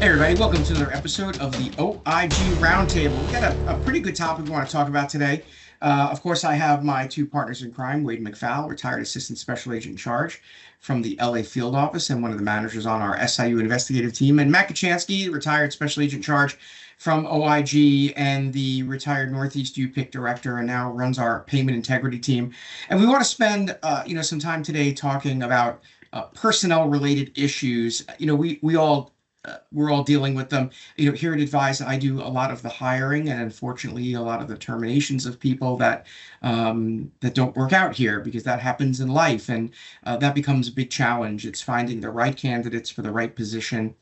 Hey everybody, welcome to another episode of the OIG Roundtable. We got a pretty good topic we want to talk about today. Of course, I have my two partners in crime, Wade McFowle, retired Assistant Special Agent in Charge from the LA Field Office and one of the managers on our SIU investigative team, and Matt Kachansky, retired Special Agent in Charge from OIG and the retired Northeast UPIC Director, and now runs our payment integrity team. And we want to spend some time today talking about personnel related issues. We're all dealing with them. Here at Advise, I do a lot of the hiring and unfortunately a lot of the terminations of people that don't work out here, because that happens in life, and that becomes a big challenge. It's finding the right candidates for the right position,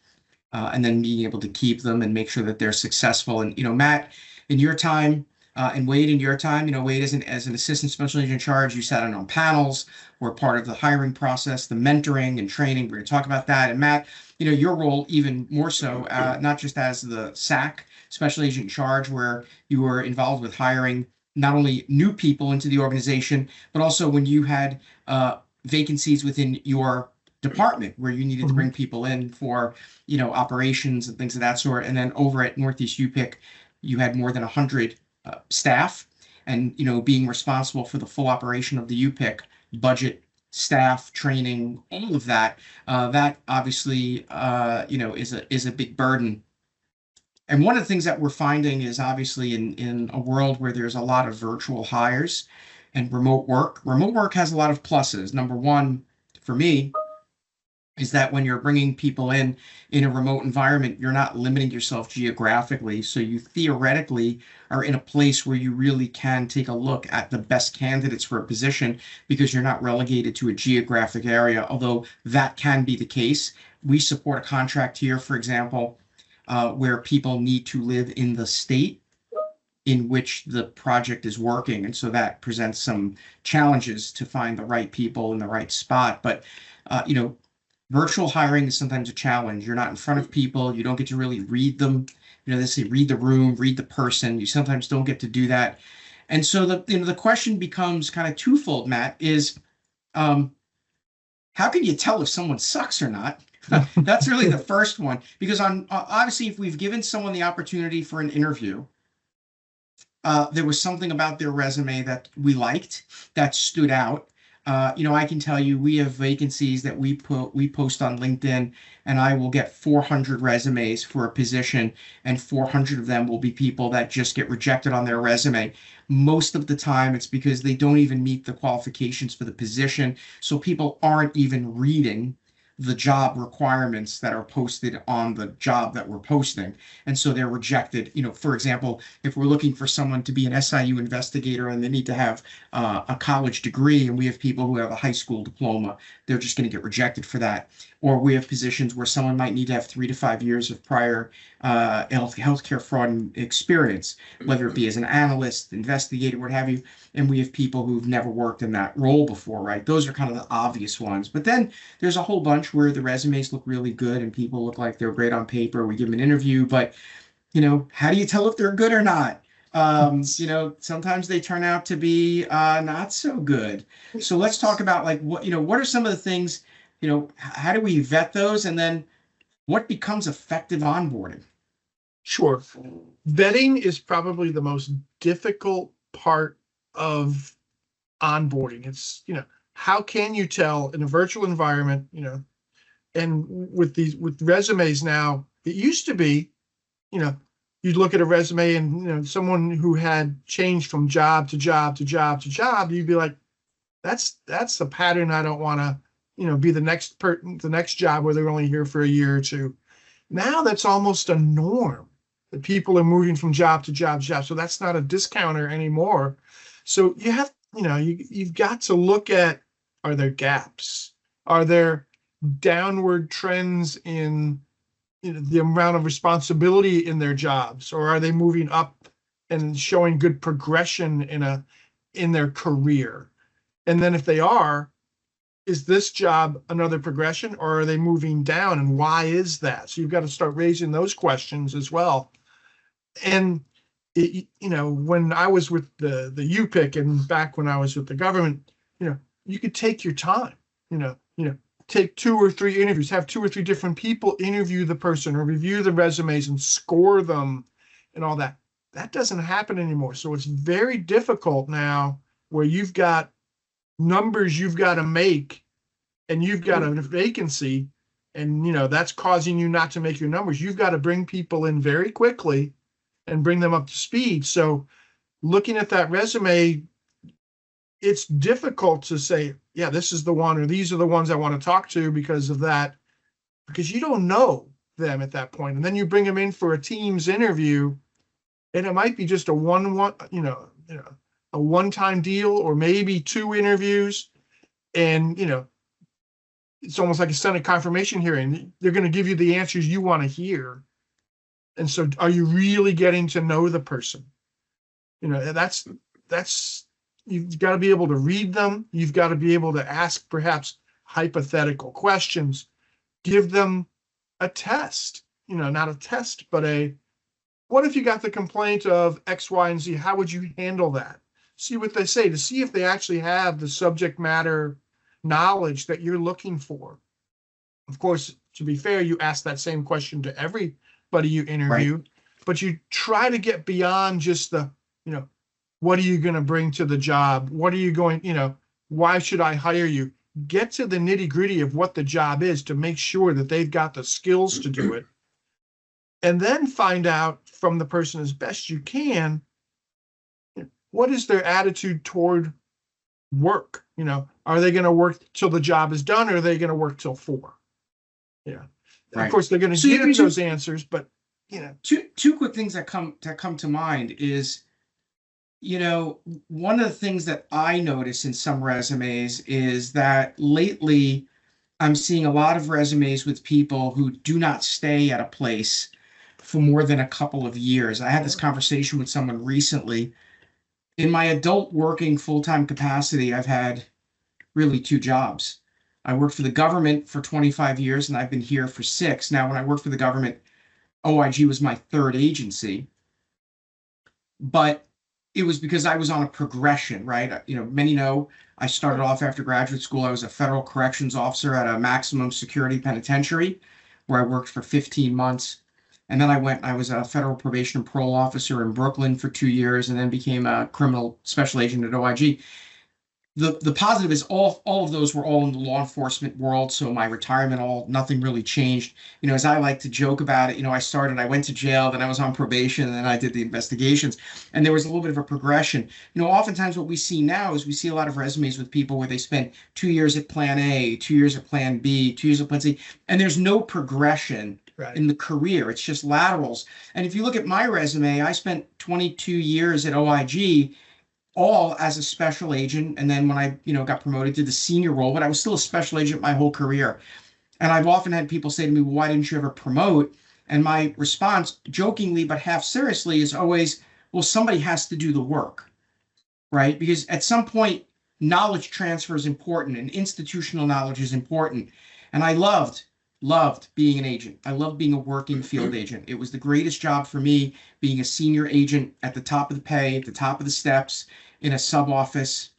and then being able to keep them and make sure that they're successful. And Matt, in your time, and Wade, in your time, Wade, as an assistant special agent in charge, you sat in on panels, were part of the hiring process, the mentoring and training. We're going to talk about that. And Matt, your role even more so, not just as the SAC, special agent in charge, where you were involved with hiring not only new people into the organization, but also when you had vacancies within your department where you needed to bring people in for, operations and things of that sort. And then over at Northeast UPIC, you had more than 100 staff, and being responsible for the full operation of the UPIC budget, staff, training, all of that. That obviously is a big burden. And one of the things that we're finding is, obviously, in a world where there's a lot of virtual hires and remote work has a lot of pluses. Number one, for me, is that when you're bringing people in a remote environment, you're not limiting yourself geographically. So you theoretically are in a place where you really can take a look at the best candidates for a position, because you're not relegated to a geographic area, although that can be the case. We support a contract here, for example, where people need to live in the state in which the project is working. And so that presents some challenges to find the right people in the right spot. But, virtual hiring is sometimes a challenge. You're not in front of people. You don't get to really read them. They say read the room, read the person. You sometimes don't get to do that. And so the question becomes kind of twofold, Matt, is how can you tell if someone sucks or not? That's really the first one, because obviously, if we've given someone the opportunity for an interview, there was something about their resume that we liked, that stood out. I can tell you, we have vacancies that we post on LinkedIn, and I will get 400 resumes for a position, and 400 of them will be people that just get rejected on their resume. Most of the time, it's because they don't even meet the qualifications for the position. So people aren't even reading the job requirements that are posted on the job that we're posting. And so they're rejected. For example, if we're looking for someone to be an SIU investigator and they need to have a college degree, and we have people who have a high school diploma, they're just going to get rejected for that. Or we have positions where someone might need to have 3 to 5 years of prior healthcare fraud experience, whether it be as an analyst, investigator, what have you. And we have people who've never worked in that role before, right? Those are kind of the obvious ones. But then there's a whole bunch where the resumes look really good and people look like they're great on paper. We give them an interview, but how do you tell if they're good or not? Sometimes they turn out to be not so good. So let's talk about what are some of the things, how do we vet those, and then what becomes effective onboarding? Sure. Vetting is probably the most difficult part of onboarding. It's, how can you tell in a virtual environment, and with resumes now, it used to be, you'd look at a resume and, someone who had changed from job to job to job to job, you'd be like, that's the pattern. I don't want to, be the next job where they're only here for a year or two. Now that's almost a norm, that people are moving from job to job to job. So that's not a discounter anymore. So you have, you've got to look at, are there gaps? Are there downward trends in the amount of responsibility in their jobs, or are they moving up and showing good progression in their career? And then if they are, is this job another progression, or are they moving down, and why is that? So you've got to start raising those questions as well. And when I was with the UPIC and back when I was with the government, you could take your time, take 2 or 3 interviews, have 2 or 3 different people interview the person or review the resumes and score them and all that. That doesn't happen anymore. So it's very difficult now where you've got numbers you've got to make and you've got a vacancy and that's causing you not to make your numbers. You've got to bring people in very quickly and bring them up to speed. So looking at that resume, it's difficult to say, yeah, this is the one, or these are the ones I want to talk to because of that, because you don't know them at that point. And then you bring them in for a Teams interview, and it might be just a a one-time deal, or maybe 2 interviews. And, it's almost like a Senate confirmation hearing. They're going to give you the answers you want to hear. And so are you really getting to know the person? That's you've got to be able to read them. You've got to be able to ask perhaps hypothetical questions, give them a test, not a test, but what if you got the complaint of X, Y, and Z? How would you handle that? See what they say to see if they actually have the subject matter knowledge that you're looking for. Of course, to be fair, you ask that same question to everybody you interview, right, but you try to get beyond just the, what are you going to bring to the job? What are you going, why should I hire you? Get to the nitty gritty of what the job is to make sure that they've got the skills to do it. And then find out from the person as best you can, what is their attitude toward work? Are they going to work till the job is done, or are they going to work till 4? Yeah. Right. Of course, they're going to give you those answers, but two quick things that come to mind is, one of the things that I notice in some resumes is that lately I'm seeing a lot of resumes with people who do not stay at a place for more than a couple of years. I had this conversation with someone recently. In my adult working full-time capacity, I've had really 2 jobs. I worked for the government for 25 years, and I've been here for 6. Now, when I worked for the government, OIG was my 3rd agency. But it was because I was on a progression, right? Many know I started off after graduate school. I was a federal corrections officer at a maximum security penitentiary where I worked for 15 months. And then I was a federal probation and parole officer in Brooklyn for 2 years, and then became a criminal special agent at OIG. The positive is all of those were all in the law enforcement world. So my retirement, nothing really changed. As I like to joke about it, I went to jail, then I was on probation, and then I did the investigations. And there was a little bit of a progression. Oftentimes what we see now is we see a lot of resumes with people where they spend 2 years at plan A, 2 years at plan B, 2 years at plan C, and there's no progression. Right. In the career. It's just laterals. And if you look at my resume, I spent 22 years at OIG, all as a special agent. And then when I, got promoted to the senior role, but I was still a special agent my whole career. And I've often had people say to me, well, why didn't you ever promote? And my response, jokingly but half seriously, is always, well, somebody has to do the work, right? Because at some point, knowledge transfer is important and institutional knowledge is important. And I loved being an agent. I loved being a working field agent. It was the greatest job for me, being a senior agent at the top of the pay, at the top of the steps, in a sub office,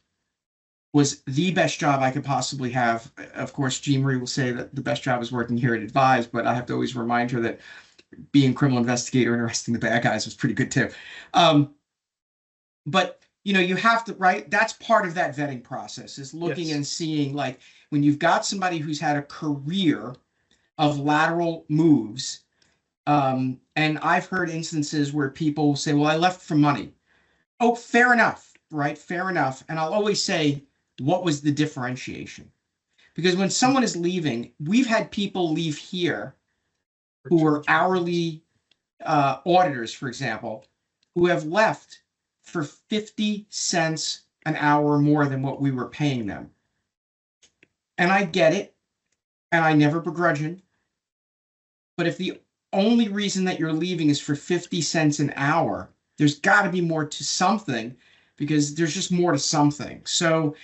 was the best job I could possibly have. Of course, Jean Marie will say that the best job is working here at Advise, but I have to always remind her that being a criminal investigator and arresting the bad guys was pretty good too. But you have to, right? That's part of that vetting process, is looking and seeing, like, when you've got somebody who's had a career of lateral moves. And I've heard instances where people say, well, I left for money. Oh, fair enough, right? Fair enough. And I'll always say, what was the differentiation? Because when someone is leaving, we've had people leave here who were hourly auditors, for example, who have left for 50 cents an hour more than what we were paying them. And I get it. And I never begrudge it. But if the only reason that you're leaving is for 50 cents an hour, there's got to be more to something, because there's just more to something. So,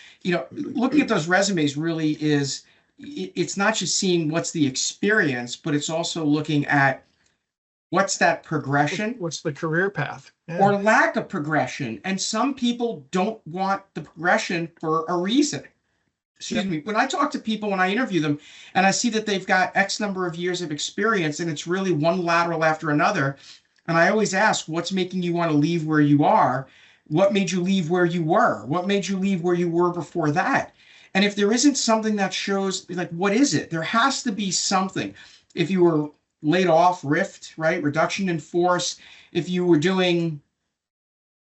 looking at those resumes really is, it's not just seeing what's the experience, but it's also looking at what's that progression. What's the career path? Yeah. Or lack of progression. And some people don't want the progression for a reason. excuse me, when I talk to people, when I interview them, and I see that they've got X number of years of experience, and it's really one lateral after another, and I always ask, what's making you want to leave where you are? What made you leave where you were? What made you leave where you were before that? And if there isn't something that shows, like, what is it? There has to be something. If you were laid off, rift, right? Reduction in force. If you were doing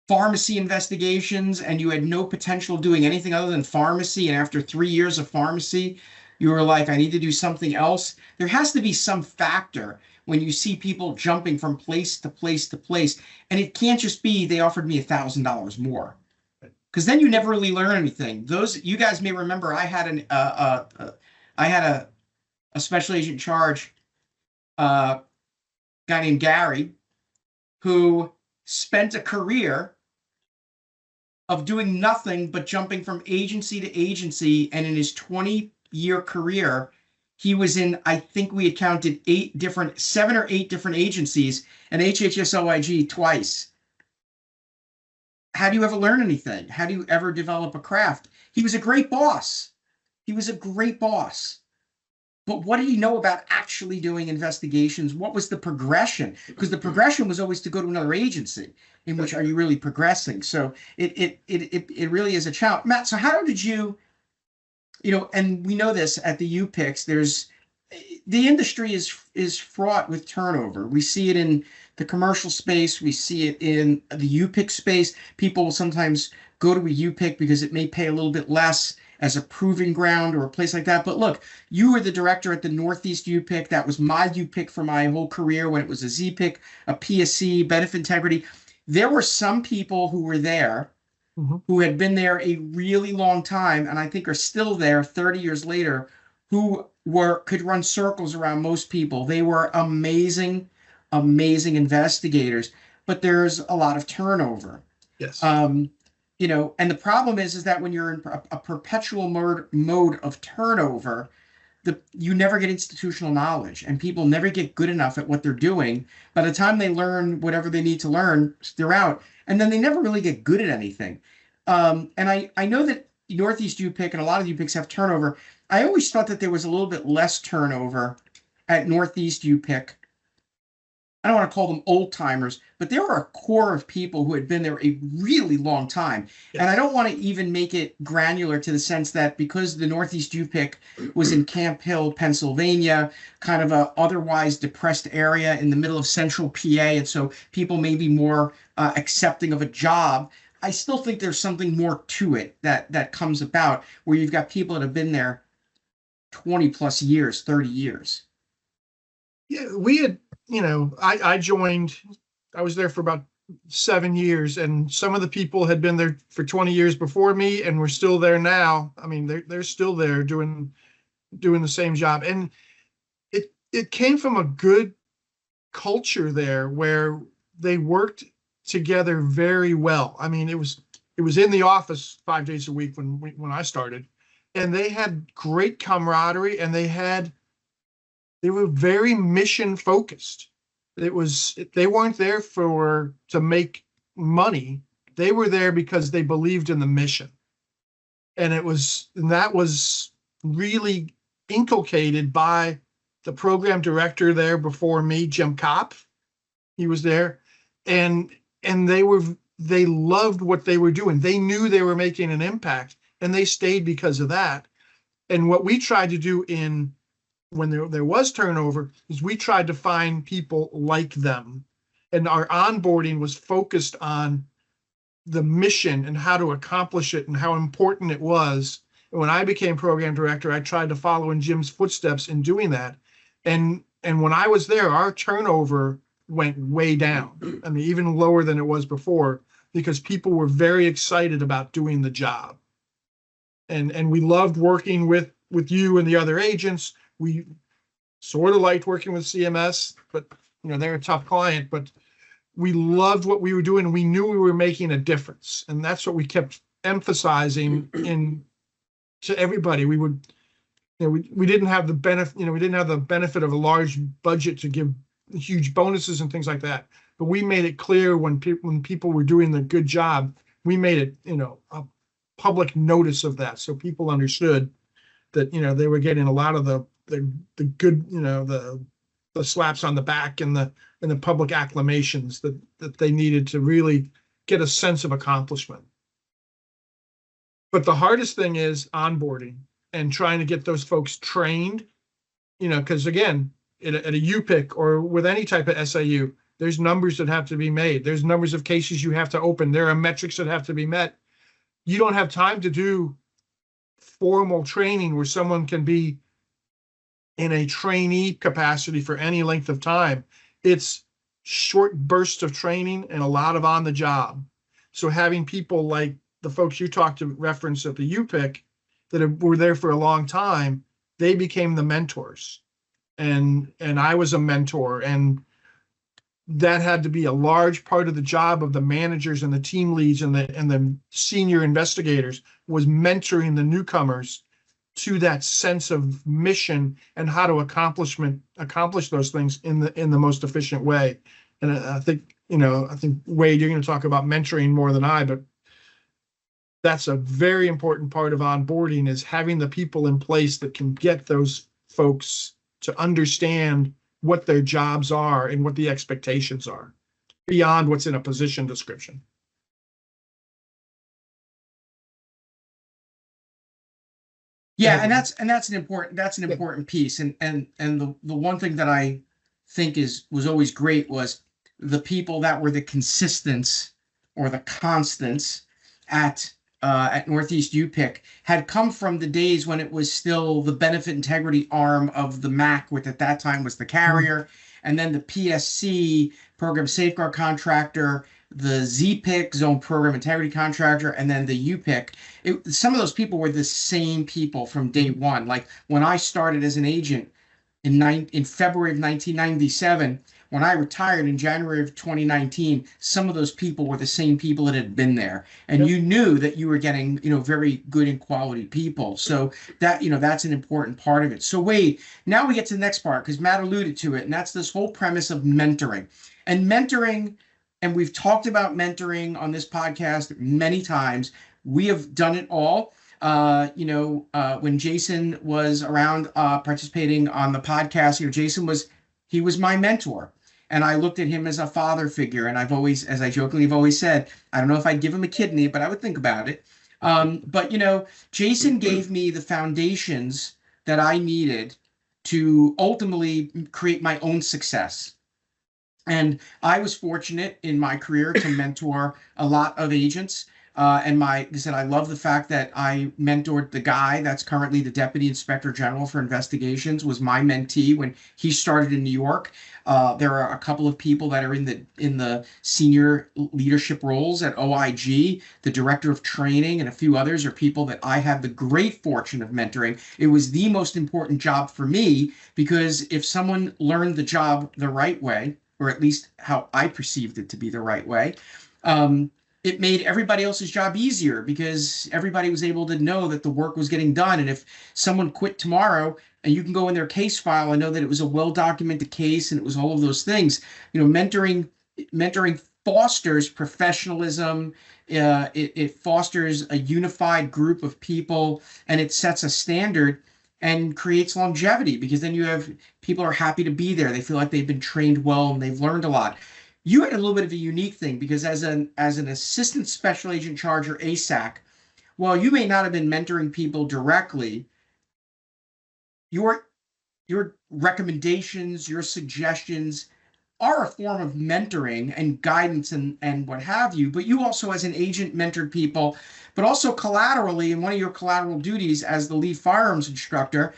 pharmacy investigations and you had no potential doing anything other than pharmacy, and after 3 years of pharmacy you were like, I need to do something else. There has to be some factor when you see people jumping from place to place to place, and it can't just be they offered me $1,000 more, because then you never really learn anything. Those, you guys may remember, I had a special agent in charge, guy named Gary, who spent a career of doing nothing but jumping from agency to agency. And in his 20-year career, he was in, I think we had counted 7 or 8 different agencies, and HHS OIG twice. How do you ever learn anything? How do you ever develop a craft? He was a great boss. He was a great boss. But what did he know about actually doing investigations? What was the progression? Because the progression was always to go to another agency, in which are you really progressing? So it really is a challenge. Matt, so how did you, and we know this at the UPICs, the industry is fraught with turnover. We see it in the commercial space. We see it in the UPIC space. People will sometimes go to a UPIC because it may pay a little bit less as a proving ground or a place like that. But look, you were the director at the Northeast UPIC. That was my UPIC for my whole career, when it was a ZPIC, a PSC, benefit integrity. There were some people who were there who had been there a really long time, and I think are still there 30 years later, who could run circles around most people. They were amazing, amazing investigators, but there's a lot of turnover. Yes. And the problem is that when you're in a perpetual mode of turnover, you never get institutional knowledge, and people never get good enough at what they're doing. By the time they learn whatever they need to learn, they're out, and then they never really get good at anything. And I know that Northeast UPIC and a lot of UPICs have turnover. I always thought that there was a little bit less turnover at Northeast UPIC. I don't want to call them old timers, but there were a core of people who had been there a really long time. Yes. And I don't want to even make it granular to the sense that because the Northeast UPIC was in Camp Hill, Pennsylvania, kind of a otherwise depressed area in the middle of central PA, and so people may be more accepting of a job. I still think there's something more to it that comes about, where you've got people that have been there 20 plus years, 30 years. Yeah, we had, I joined, I was there for about 7 years, and some of the people had been there for 20 years before me and were still there now. I mean, they're still there doing the same job. And it came from a good culture there where they worked together very well. I mean, it was in the office 5 days a week when I started, and they had great camaraderie, and they were very mission focused. They weren't there to make money. They were there because they believed in the mission. And that was really inculcated by the program director there before me, Jim Kopp. He was there, and they loved what they were doing. They knew they were making an impact, and they stayed because of that. And what we tried to do when there was turnover is we tried to find people like them, and our onboarding was focused on the mission and how to accomplish it and how important it was. And when I became program director, I tried to follow in Jim's footsteps in doing that. And when I was there, our turnover went way down. I mean, even lower than it was before, because people were very excited about doing the job. And we loved working with you and the other agents. We sort of liked working with CMS, but they're a tough client, but we loved what we were doing, and we knew we were making a difference. And that's what we kept emphasizing to everybody. We would, we didn't have the benefit, we didn't have the benefit of a large budget to give huge bonuses and things like that. But we made it clear when people were doing the good job, we made it, a public notice of that, so people understood that, they were getting a lot of the good, the slaps on the back and the public acclamations that they needed to really get a sense of accomplishment. But the hardest thing is onboarding and trying to get those folks trained, because again, at a UPIC or with any type of SAU, there's numbers that have to be made. There's numbers of cases you have to open. There are metrics that have to be met. You don't have time to do formal training where someone can be in a trainee capacity for any length of time. It's short bursts of training and a lot of on the job. So having people like the folks you talked to reference at the UPIC that were there for a long time, they became the mentors. And I was a mentor, and that had to be a large part of the job of the managers and the team leads and the senior investigators, was mentoring the newcomers to that sense of mission and how to accomplish those things in the most efficient way. And I think Wade, you're going to talk about mentoring more than I, but that's a very important part of onboarding, is having the people in place that can get those folks to understand what their jobs are and what the expectations are beyond what's in a position description. Yeah, and that's an important piece. And the one thing that I think was always great was the people that were the consistents or the constants at Northeast UPIC had come from the days when it was still the benefit integrity arm of the MAC, which at that time was the carrier, and then the PSC, program safeguard contractor, the ZPIC, zone program integrity contractor, and then the UPIC. Some of those people were the same people from day one. Like when I started as an agent in February of 1997, when I retired in January of 2019, some of those people were the same people that had been there, and you knew that you were getting, very good and quality people. So that, that's an important part of it. So Wade, now we get to the next part, because Matt alluded to it, and that's this whole premise of mentoring. And we've talked about mentoring on this podcast many times. We have done it all. When Jason was around participating on the podcast, Jason was my mentor. And I looked at him as a father figure. And I've always, as I jokingly have always said, I don't know if I'd give him a kidney, but I would think about it. But Jason gave me the foundations that I needed to ultimately create my own success. And I was fortunate in my career to mentor a lot of agents. Like I said, I love the fact that I mentored the guy that's currently the Deputy Inspector General for Investigations, was my mentee when he started in New York. There are a couple of people that are in the senior leadership roles at OIG. The Director of Training and a few others are people that I had the great fortune of mentoring. It was the most important job for me, because if someone learned the job the right way, or at least how I perceived it to be the right way, it made everybody else's job easier, because everybody was able to know that the work was getting done. And if someone quit tomorrow, and you can go in their case file and know that it was a well-documented case and it was all of those things, mentoring fosters professionalism. It fosters a unified group of people, and it sets a standard and creates longevity, because then you have people are happy to be there. They feel like they've been trained well and they've learned a lot. You had a little bit of a unique thing, because as an assistant special agent charge, or ASAC, while you may not have been mentoring people directly, your recommendations, your suggestions are a form of mentoring and guidance and what have you. But you also, as an agent, mentored people, but also collaterally, in one of your collateral duties as the lead firearms instructor,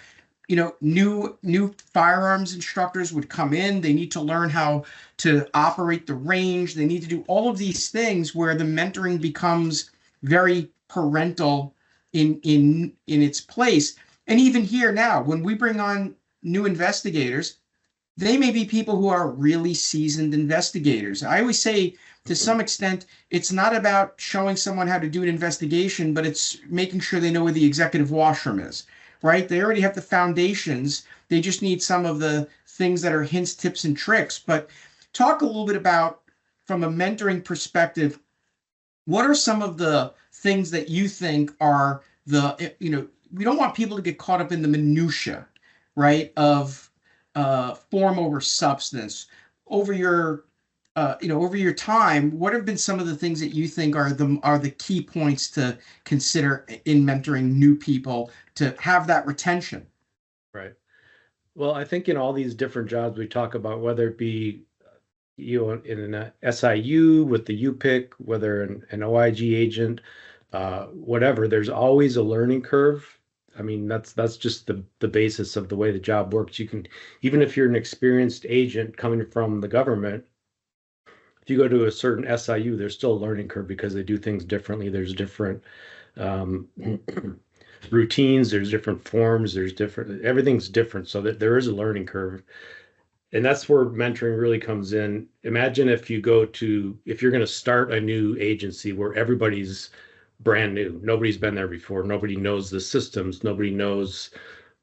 new firearms instructors would come in. They need to learn how to operate the range. They need to do all of these things, where the mentoring becomes very parental in its place. And even here now, when we bring on new investigators, they may be people who are really seasoned investigators. I always say, to some extent, it's not about showing someone how to do an investigation, but it's making sure they know where the executive washroom is, right? They already have the foundations. They just need some of the things that are hints, tips, and tricks. But talk a little bit about, from a mentoring perspective, what are some of the things that you think are we don't want people to get caught up in the minutia, right, of form over substance. Over your over your time, what have been some of the things that you think are the key points to consider in mentoring new people to have that retention? Right. Well, I think in all these different jobs we talk about, whether it be in an SIU with the UPIC, whether an OIG agent, whatever, there's always a learning curve. I mean, that's just the basis of the way the job works. You can, even if you're an experienced agent coming from the government, if you go to a certain SIU, there's still a learning curve because they do things differently. There's different um, routines, there's different forms, there's different, everything's different. So that there is a learning curve. And that's where mentoring really comes in. Imagine if if you're going to start a new agency where everybody's brand new, nobody's been there before, nobody knows the systems, nobody knows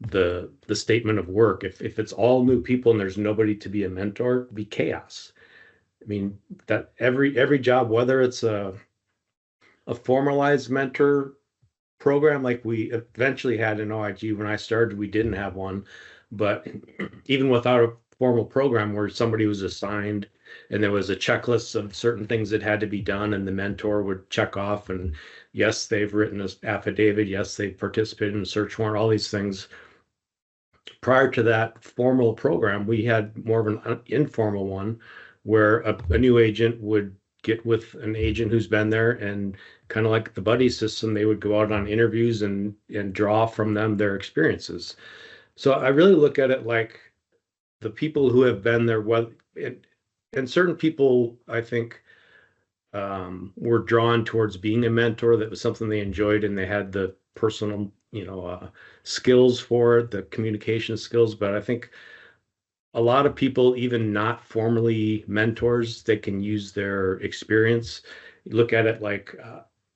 the statement of work. If it's all new people and there's nobody to be a mentor, it'd be chaos. I mean, that every job, whether it's a formalized mentor program like we eventually had in OIG. When I started, we didn't have one, but even without a formal program where somebody was assigned and there was a checklist of certain things that had to be done, and the mentor would check off, and yes, they've written an affidavit, yes, they've participated in a search warrant, all these things. Prior to that formal program, we had more of an informal one where a new agent would get with an agent who's been there, and kind of like the buddy system, they would go out on interviews and draw from them their experiences. So I really look at it like the people who have been there, and certain people, I think, were drawn towards being a mentor. That was something they enjoyed, and they had the personal, skills for it, the communication skills. But I think a lot of people, even not formally mentors, they can use their experience. You look at it like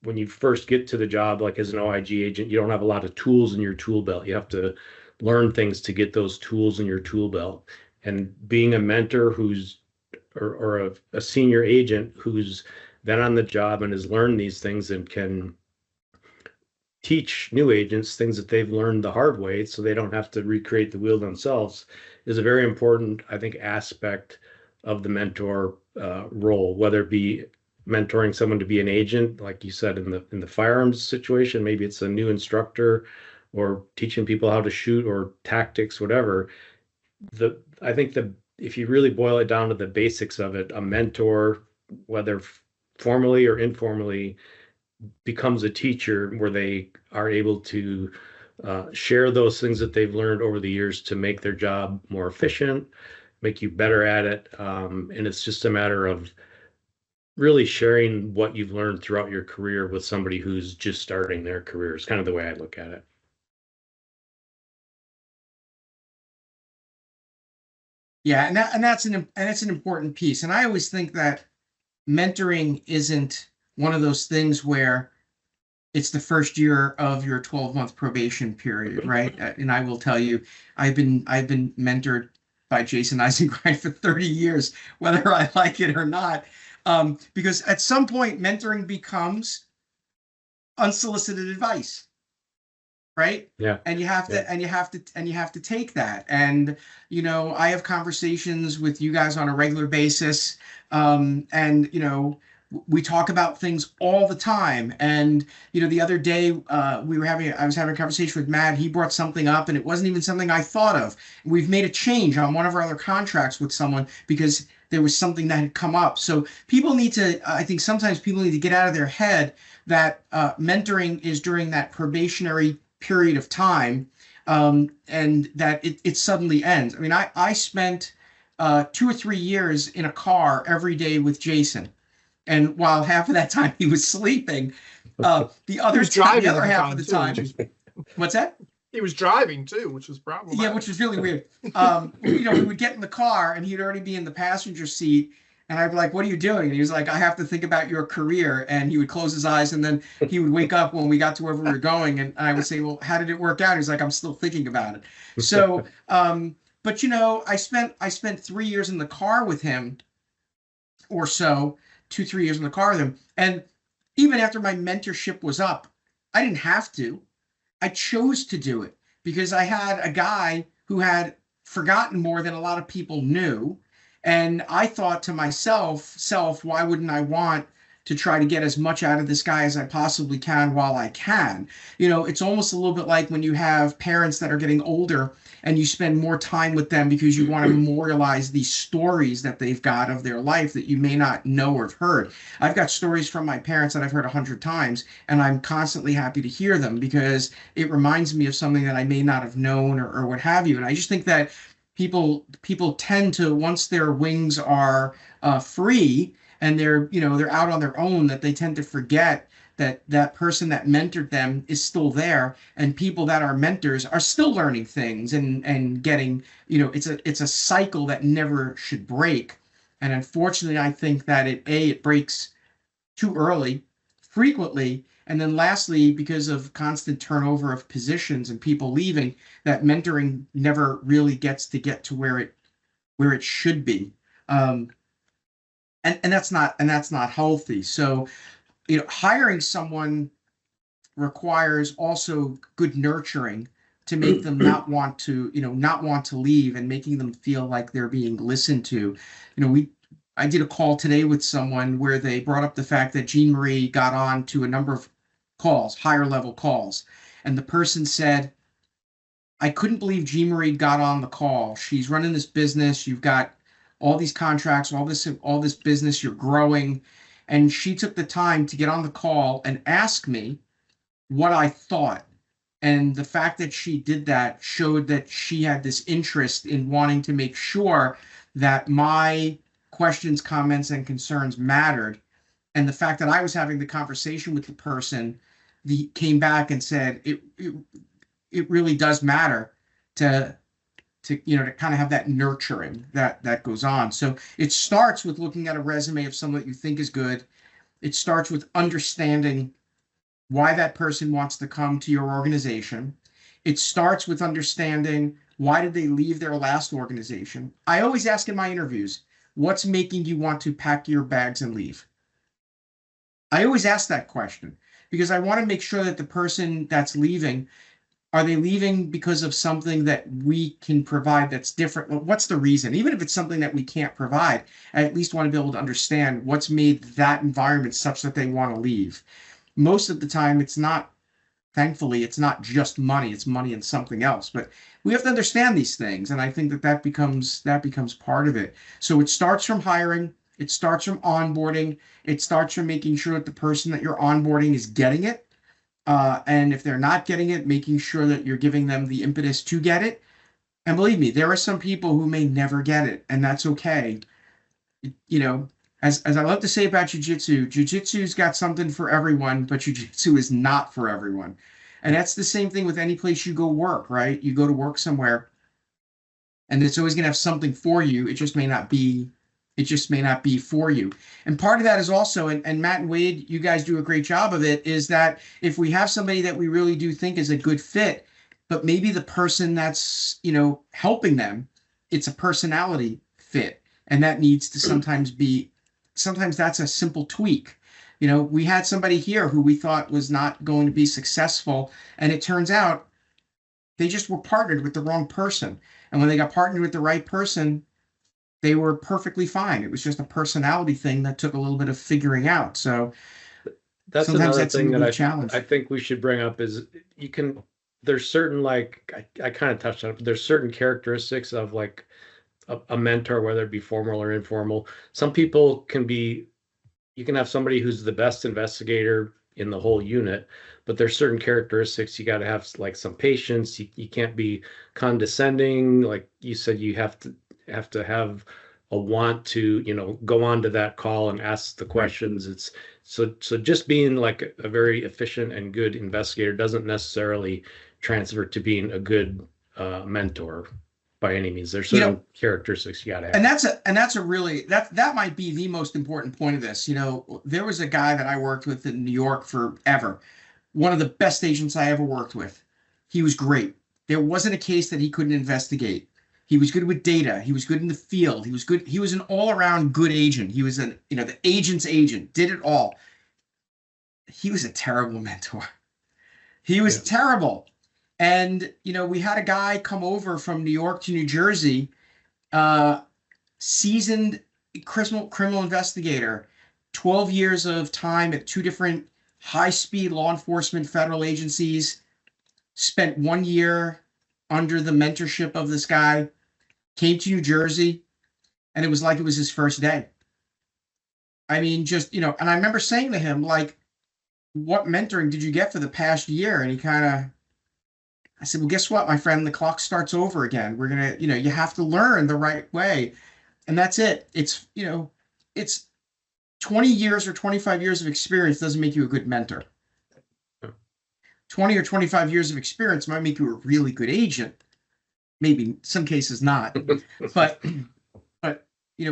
when you first get to the job, like as an OIG agent, you don't have a lot of tools in your tool belt. You have to learn things to get those tools in your tool belt. And being a mentor or a senior agent who's been on the job and has learned these things and can teach new agents things that they've learned the hard way so they don't have to recreate the wheel themselves is a very important, I think, aspect of the mentor role, whether it be mentoring someone to be an agent, like you said, in the firearms situation, maybe it's a new instructor, or teaching people how to shoot, or tactics, whatever. I think if you really boil it down to the basics of it, a mentor, whether formally or informally, becomes a teacher where they are able to share those things that they've learned over the years to make their job more efficient, make you better at it. And it's just a matter of really sharing what you've learned throughout your career with somebody who's just starting their career. Is kind of the way I look at it. Yeah, and it's an important piece. And I always think that mentoring isn't one of those things where it's the first year of your 12-month probation period, right? And I will tell you, I've been mentored by Jason Eisengrine for 30 years, whether I like it or not. Because at some point, mentoring becomes unsolicited advice, right? Yeah. And you have to Yeah. and you have to take that. And I have conversations with you guys on a regular basis, and we talk about things all the time. And the other day, I was having a conversation with Matt. He brought something up, and it wasn't even something I thought of. We've made a change on one of our other contracts with someone because there was something that had come up. So I think sometimes people need to get out of their head that mentoring is during that probationary period of time, and that it suddenly ends. I mean, I spent 2 or 3 years in a car every day with Jason. And while half of that time he was sleeping, the He other was time, the driving other at the half time of the too, time, which is what's that? he was driving too, which was problematic. Yeah, which was really weird. We would get in the car and he'd already be in the passenger seat. And I'd be like, "What are you doing?" And he was like, "I have to think about your career." And he would close his eyes, and then he would wake up when we got to wherever we were going. And I would say, "Well, how did it work out?" He's like, "I'm still thinking about it." So, but I spent 3 years in the car with him, or so, 2, 3 years in the car with him. And even after my mentorship was up, I didn't have to. I chose to do it because I had a guy who had forgotten more than a lot of people knew. And I thought to myself, why wouldn't I want to try to get as much out of this guy as I possibly can while I can? It's almost a little bit like when you have parents that are getting older and you spend more time with them because you want to memorialize these stories that they've got of their life that you may not know or have heard. I've got stories from my parents that I've heard 100 times, and I'm constantly happy to hear them because it reminds me of something that I may not have known or what have you. And I just think that people tend to, once their wings are free and they're out on their own, that they tend to forget that that person that mentored them is still there, and people that are mentors are still learning things and getting, it's a cycle that never should break. And unfortunately, I think that it breaks too early, frequently, and then lastly, because of constant turnover of positions and people leaving, that mentoring never really gets to where it should be. Um, and that's not healthy. So, hiring someone requires also good nurturing to make them not want to leave, and making them feel like they're being listened to. I did a call today with someone where they brought up the fact that Jean Marie got on to a number of calls, higher level calls, and the person said, I couldn't believe Jean Marie got on the call. She's running this business. You've got all these contracts, all this business, you're growing. And she took the time to get on the call and ask me what I thought. And the fact that she did that showed that she had this interest in wanting to make sure that my questions, comments, and concerns mattered. And the fact that I was having the conversation with the person, came back and said it really does matter to to kind of have that nurturing that goes on. So it starts with looking at a resume of someone that you think is good. It starts with understanding why that person wants to come to your organization. It starts with understanding, why did they leave their last organization? I always ask in my interviews, what's making you want to pack your bags and leave? I always ask that question because I want to make sure that the person that's leaving, are they leaving because of something that we can provide that's different? Well, what's the reason? Even if it's something that we can't provide, I at least want to be able to understand what's made that environment such that they want to leave. Most of the time, thankfully, it's not just money, it's money and something else. But we have to understand these things. And I think that becomes part of it. So it starts from hiring, it starts from onboarding, it starts from making sure that the person that you're onboarding is getting it. And if they're not getting it, making sure that you're giving them the impetus to get it. And believe me, there are some people who may never get it, and that's okay. You know, as I love to say about jujitsu, jujitsu's got something for everyone, but jujitsu is not for everyone. And that's the same thing with any place you go work, right? You go to work somewhere, and it's always going to have something for you. It just may not be for you. And part of that is also, and Matt and Wade, you guys do a great job of it, is that if we have somebody that we really do think is a good fit, but maybe the person that's, helping them, it's a personality fit. And that needs to sometimes that's a simple tweak. We had somebody here who we thought was not going to be successful, and it turns out they just were partnered with the wrong person. And when they got partnered with the right person, they were perfectly fine. It was just a personality thing that took a little bit of figuring out. So That's sometimes another that's a thing that little I challenge. I think we should bring up is there's certain, like I kind of touched on it, but there's certain characteristics of like a mentor, whether it be formal or informal. Some people you can have somebody who's the best investigator in the whole unit, but there's certain characteristics you got to have, like some patience. You can't be condescending. Like you said, you have to have a want to, go on to that call and ask the Right. questions. It's so just being like a very efficient and good investigator doesn't necessarily transfer to being a good mentor by any means. There's You know, certain characteristics you got to and have. that's a really that might be the most important point of this. There was a guy that I worked with in New York forever, one of the best agents I ever worked with. He was great. There wasn't a case that he couldn't investigate. He was good with data. He was good in the field. He was good. He was an all-around good agent. He was the agent's agent, did it all. he was a terrible mentor. He was terrible. And, we had a guy come over from New York to New Jersey, uh, seasoned criminal investigator, 12 years of time at two different high-speed law enforcement federal agencies, spent 1 year under the mentorship of this guy, came to New Jersey, and it was like it was his first day. I mean, just, and I remember saying to him, like, what mentoring did you get for the past year? And I said, well, guess what, my friend? The clock starts over again. We're going to, you have to learn the right way. And that's it. It's 20 years or 25 years of experience doesn't make you a good mentor. 20 or 25 years of experience might make you a really good agent. Maybe in some cases not. But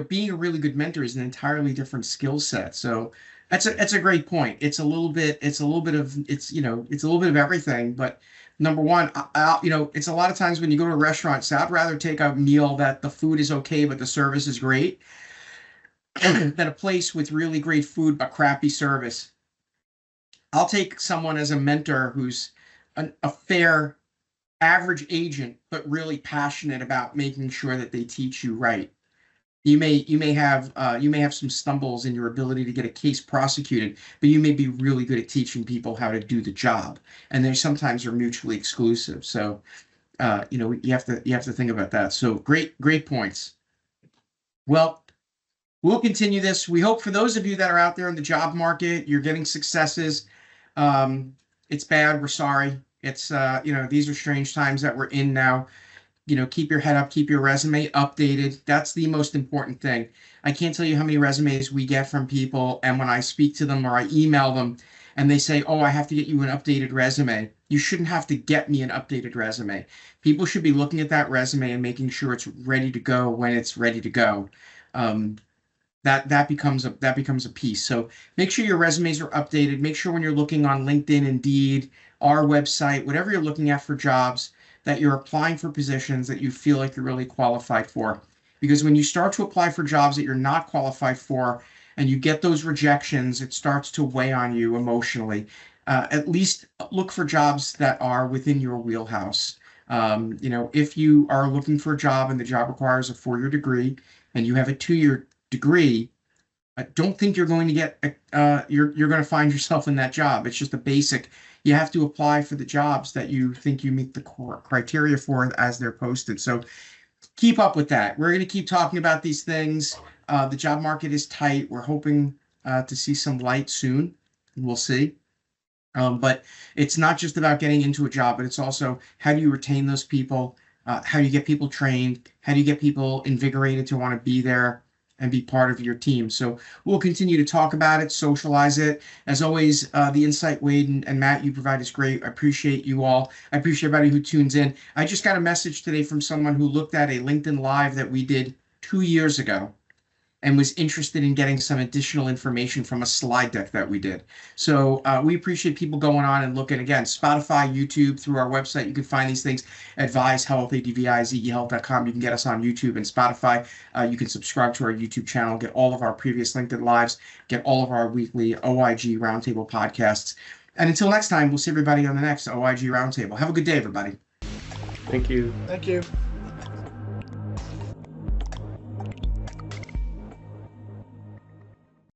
being a really good mentor is an entirely different skill set. So that's a great point. It's a little bit of everything. But number one, it's a lot of times when you go to a restaurant, so I'd rather take a meal that the food is okay, but the service is great than a place with really great food, but crappy service. I'll take someone as a mentor who's a fair average agent, but really passionate about making sure that they teach you right. You may have some stumbles in your ability to get a case prosecuted, but you may be really good at teaching people how to do the job, and they sometimes are mutually exclusive. So, you have to think about that. So great points. Well, we'll continue this. We hope for those of you that are out there in the job market, you're getting successes. It's bad. We're sorry. It's these are strange times that we're in now. Keep your head up, keep your resume updated. That's the most important thing. I can't tell you how many resumes we get from people, and when I speak to them or I email them and they say, oh, I have to get you an updated resume. You shouldn't have to get me an updated resume. People should be looking at that resume and making sure it's ready to go when it's ready to go. That becomes a piece. So make sure your resumes are updated. Make sure when you're looking on LinkedIn, Indeed, our website, whatever you're looking at for jobs, that you're applying for positions that you feel like you're really qualified for. Because when you start to apply for jobs that you're not qualified for and you get those rejections, it starts to weigh on you emotionally. At least look for jobs that are within your wheelhouse. If you are looking for a job and the job requires a 4-year degree and you have a 2-year degree, I don't think you're going to get you're going to find yourself in that job. It's just a basic. You have to apply for the jobs that you think you meet the core criteria for as they're posted. So keep up with that. We're going to keep talking about these things. The job market is tight. We're hoping to see some light soon. We'll see. But it's not just about getting into a job, but it's also how do you retain those people? How do you get people trained? How do you get people invigorated to want to be there and be part of your team? So we'll continue to talk about it, socialize it. As always, the insight Wade and Matt you provide is great. I appreciate you all. I appreciate everybody who tunes in. I just got a message today from someone who looked at a LinkedIn Live that we did 2 years ago and was interested in getting some additional information from a slide deck that we did. So we appreciate people going on and looking. Again, Spotify, YouTube, through our website, you can find these things. Advise Health, advizehealth.com. You can get us on YouTube and Spotify. You can subscribe to our YouTube channel, get all of our previous LinkedIn Lives, get all of our weekly OIG Roundtable podcasts. And until next time, we'll see everybody on the next OIG Roundtable. Have a good day, everybody. Thank you. Thank you.